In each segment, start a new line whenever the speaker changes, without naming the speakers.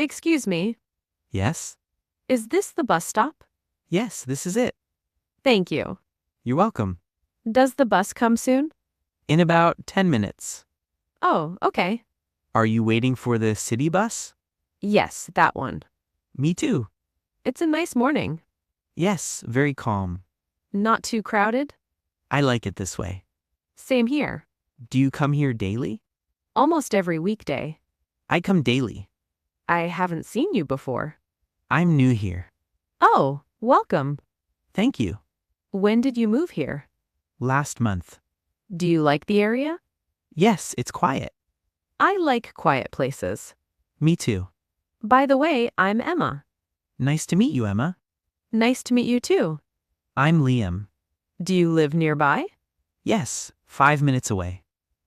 Excuse me,
Yes?
is this the bus stop?
Yes, this is it.
Thank you.
You're welcome.
Does the bus come soon?
In about 10 minutes.
Oh, okay.
Are you waiting for the city bus?
Yes, that one.
Me too.
It's a nice morning.
Yes, very calm.
Not too crowded?
I like it this way.
Same here.
Do you come here daily?
Almost every weekday.
I come daily.
I haven't seen you before.
I'm new here.
Oh, welcome.
Thank you.
When did you move here?
Last month.
Do you like the area?
Yes, it's quiet.
I like quiet places.
Me too.
By the way, I'm Emma.
Nice to meet you, Emma.
Nice to meet you too.
I'm Liam.
Do you live nearby?
Yes, 5 minutes away.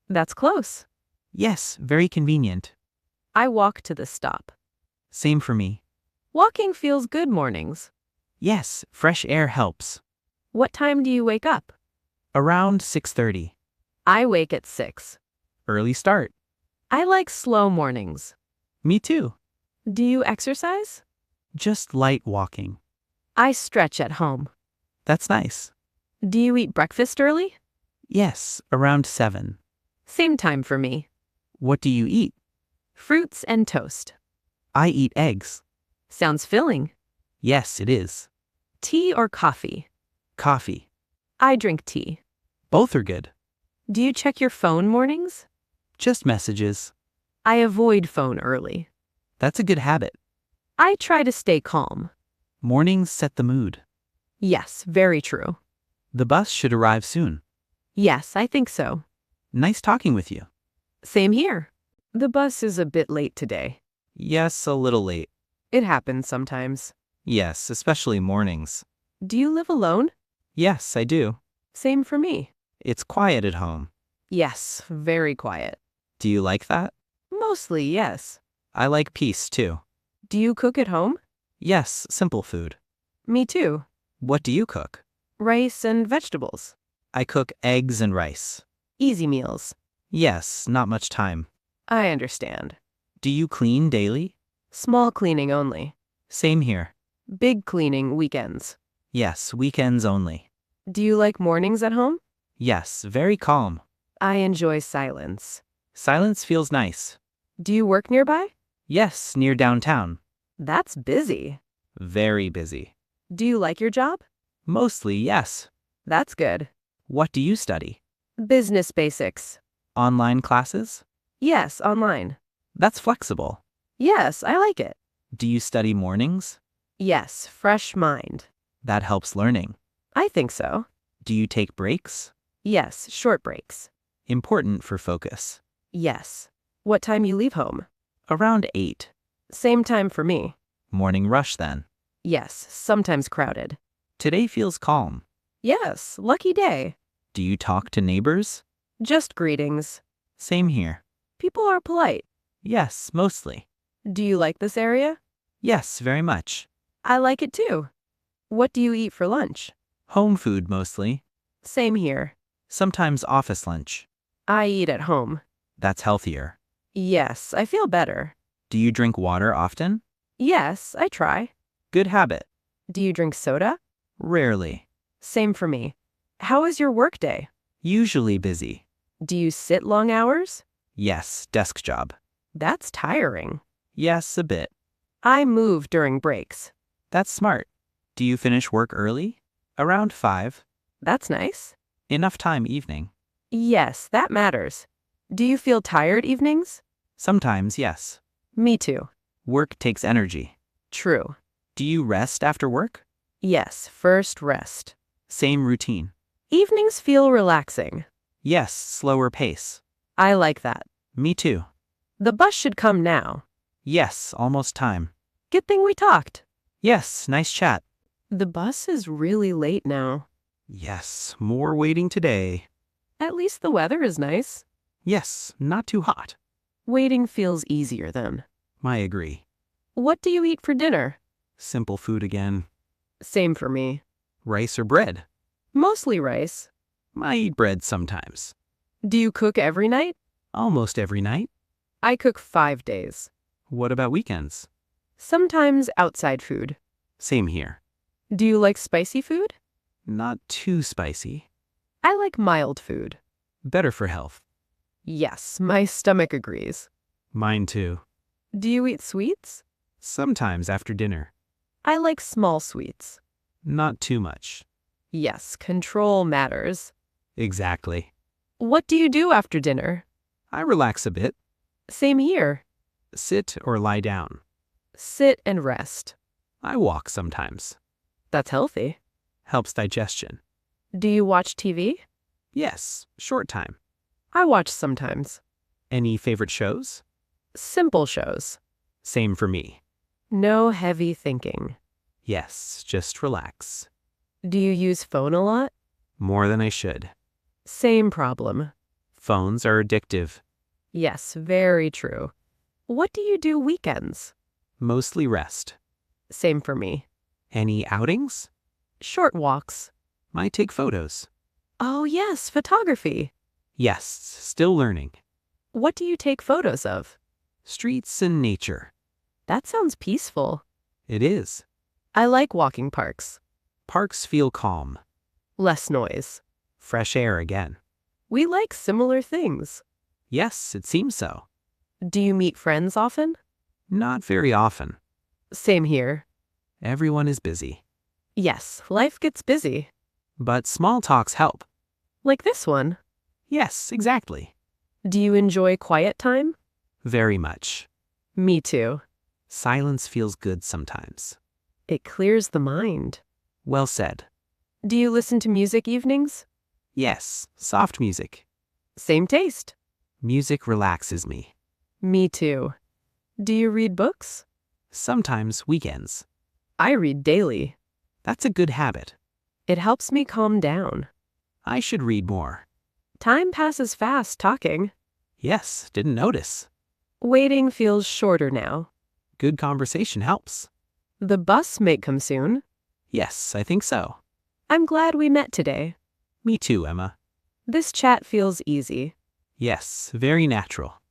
That's close.
Yes, very convenient.
I walk to the stop.
Same for me.
Walking feels good mornings.
Yes, fresh air helps.
What time do you wake up?
Around 6:30.
I wake at 6.
Early start.
I like slow mornings.
Me too.
Do you exercise?
Just light walking.
I stretch at home.
That's nice.
Do you eat breakfast early?
Yes, around 7.
Same time for me.
What do you eat?
Fruits and toast.
I eat eggs.
Sounds filling.
Yes, it is.
Tea or coffee?
Coffee.
I drink tea.
Both are good.
Do you check your phone mornings?
Just messages.
I avoid phone early.
That's a good habit.
I try to stay calm.
Mornings set the mood.
Yes, very true.
The bus should arrive soon.
Yes, I think so.
Nice talking with you.
Same here. The bus is a bit late today.
Yes, a little late.
It happens sometimes.
Yes, especially mornings.
Do you live alone?
Yes, I do.
Same for me.
It's quiet at home.
Yes, very quiet.
Do you like that?
Mostly, yes.
I like peace too.
Do you cook at home?
Yes, simple food.
Me too.
What do you cook?
Rice and vegetables.
I cook eggs and rice.
Easy meals.
Yes, not much time.
I understand.
Do you clean daily?
Small cleaning only.
Same here.
Big cleaning weekends.
Yes, weekends only.
Do you like mornings at home?
Yes, very calm.
I enjoy silence.
Silence feels nice.
Do you work nearby?
Yes, near downtown.
That's busy.
Very busy.
Do you like your job?
Mostly, yes.
That's good.
What do you study?
Business basics.
Online classes?
Yes, online.
That's flexible.
Yes, I like it.
Do you study mornings?
Yes, fresh mind.
That helps learning.
I think so.
Do you take breaks?
Yes, short breaks.
Important for focus.
Yes. What time you leave home?
Around 8.
Same time for me.
Morning rush then.
Yes, sometimes crowded.
Today feels calm.
Yes, lucky day.
Do you talk to neighbors?
Just greetings.
Same here.
People are polite.
Yes, mostly.
Do you like this area?
Yes, very much.
I like it too. What do you eat for lunch?
Home food mostly.
Same here.
Sometimes office lunch.
I eat at home.
That's healthier.
Yes, I feel better.
Do you drink water often?
Yes, I try.
Good habit.
Do you drink soda?
Rarely.
Same for me. How is your workday?
Usually busy.
Do you sit long hours?
Yes, desk job.
That's tiring.
Yes, a bit.
I move during breaks.
That's smart. Do you finish work early? Around 5.
That's nice.
Enough time evening.
Yes, that matters. Do you feel tired evenings?
Sometimes, yes.
Me too.
Work takes energy.
True.
Do you rest after work?
Yes, first rest.
Same routine.
Evenings feel relaxing.
Yes, slower pace.
I like that.
Me too.
The bus should come now.
Yes, almost time.
Good thing we talked.
Yes, nice chat.
The bus is really late now.
Yes, more waiting today.
At least the weather is nice.
Yes, not too hot.
Waiting feels easier then.
I agree.
What do you eat for dinner?
Simple food again.
Same for me.
Rice or bread?
Mostly rice.
I eat bread sometimes.
Do you cook every night?
Almost every night.
I cook 5 days.
What about weekends?
Sometimes outside food.
Same here.
Do you like spicy food?
Not too spicy.
I like mild food.
Better for health.
Yes, my stomach agrees.
Mine too.
Do you eat sweets?
Sometimes after dinner.
I like small sweets.
Not too much.
Yes, control matters.
Exactly.
What do you do after dinner?
I relax a bit.
Same here.
Sit or lie down.
Sit and rest.
I walk sometimes.
That's healthy.
Helps digestion.
Do you watch TV?
Yes, short time.
I watch sometimes.
Any favorite shows?
Simple shows.
Same for me.
No heavy thinking.
Yes, just relax.
Do you use phone a lot?
More than I should.
Same problem.
Phones are addictive.
Yes, very true. What do you do weekends?
Mostly rest.
Same for me.
Any outings?
Short walks.
Might take photos.
Oh yes, photography.
Yes, still learning.
What do you take photos of?
Streets and nature.
That sounds peaceful.
It is.
I like walking parks.
Parks feel calm.
Less noise.
Fresh air again.
We like similar things.
Yes, it seems so.
Do you meet friends often?
Not very often.
Same here.
Everyone is busy.
Yes, life gets busy.
But small talks help.
Like this one.
Yes, exactly.
Do you enjoy quiet time?
Very much.
Me too.
Silence feels good sometimes.
It clears the mind.
Well said.
Do you listen to music evenings?
Yes, soft music.
Same taste.
Music relaxes me.
Me too. Do you read books?
Sometimes weekends.
I read daily.
That's a good habit.
It helps me calm down.
I should read more.
Time passes fast talking.
Yes, didn't notice.
Waiting feels shorter now.
Good conversation helps.
The bus may come soon.
Yes, I think so.
I'm glad we met today.
Me too, Emma.
This chat feels easy.
Yes, very natural.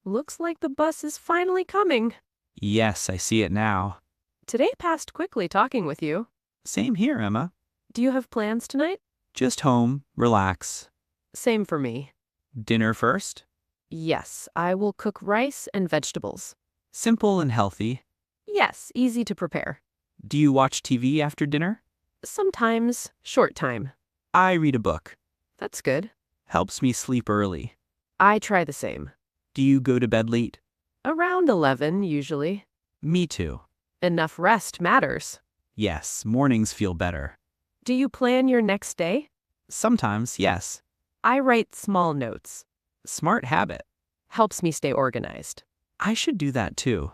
Looks like the bus is finally coming.
Yes, I see it now.
Today passed quickly talking with you.
Same here, Emma.
Do you have plans tonight?
Just home, relax.
Same for me.
Dinner first?
Yes, I will cook rice and vegetables.
Simple and healthy.
Yes, easy to prepare.
Do you watch TV after dinner?
Sometimes, short time.
I read a book.
That's good.
Helps me sleep early.
I try the same.
Do you go to bed late?
Around 11, usually.
Me too.
Enough rest matters.
Yes, mornings feel better.
Do you plan your next day?
Sometimes, yes.
I write small notes.
Smart habit.
Helps me stay organized.
I should do that too.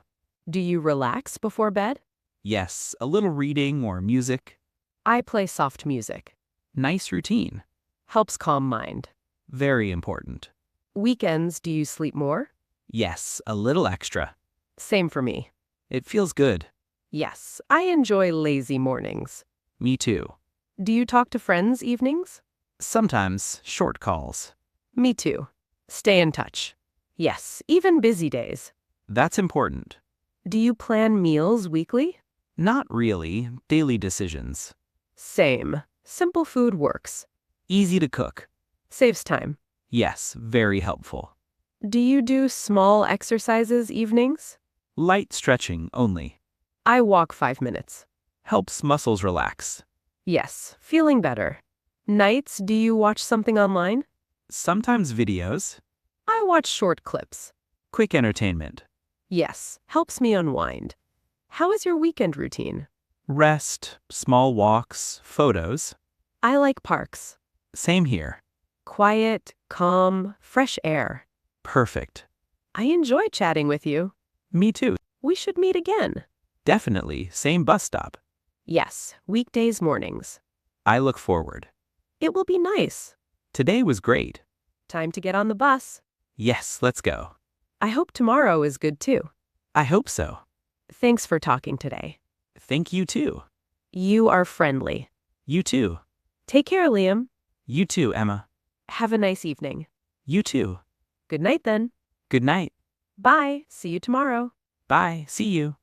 Do you relax before bed?
Yes, a little reading or music.
I play soft music.
Nice routine.
Helps calm mind.
Very important.
Weekends, do you sleep more?
Yes, a little extra.
Same for me.
It feels good.
Yes, I enjoy lazy mornings.
Me too.
Do you talk to friends evenings?
Sometimes short calls.
Me too. Stay in touch. Yes, even busy days.
That's important.
Do you plan meals weekly?
Not really. Daily decisions.
Same. Simple food works.
Easy to cook.
Saves time.
Yes, very helpful.
Do you do small exercises evenings?
Light stretching only.
I walk 5 minutes.
Helps muscles relax.
Yes, feeling better. Nights, do you watch something online?
Sometimes videos.
I watch short clips.
Quick entertainment.
Yes, helps me unwind. How is your weekend routine?
Rest, small walks, photos.
I like parks.
Same here.
Quiet, calm, fresh air.
Perfect.
I enjoy chatting with you.
Me too.
We should meet again.
Definitely. Same bus stop.
Yes, weekdays mornings.
I look forward.
It will be nice.
Today was great.
Time to get on the bus.
Yes, let's go.
I hope tomorrow is good too.
I hope so.
Thanks for talking today.
Thank you too.
You are friendly.
You too.
Take care, Liam.
You too, Emma.
Have a nice evening.
You too.
Good night then.
Good night.
Bye. See you tomorrow.
Bye. See you.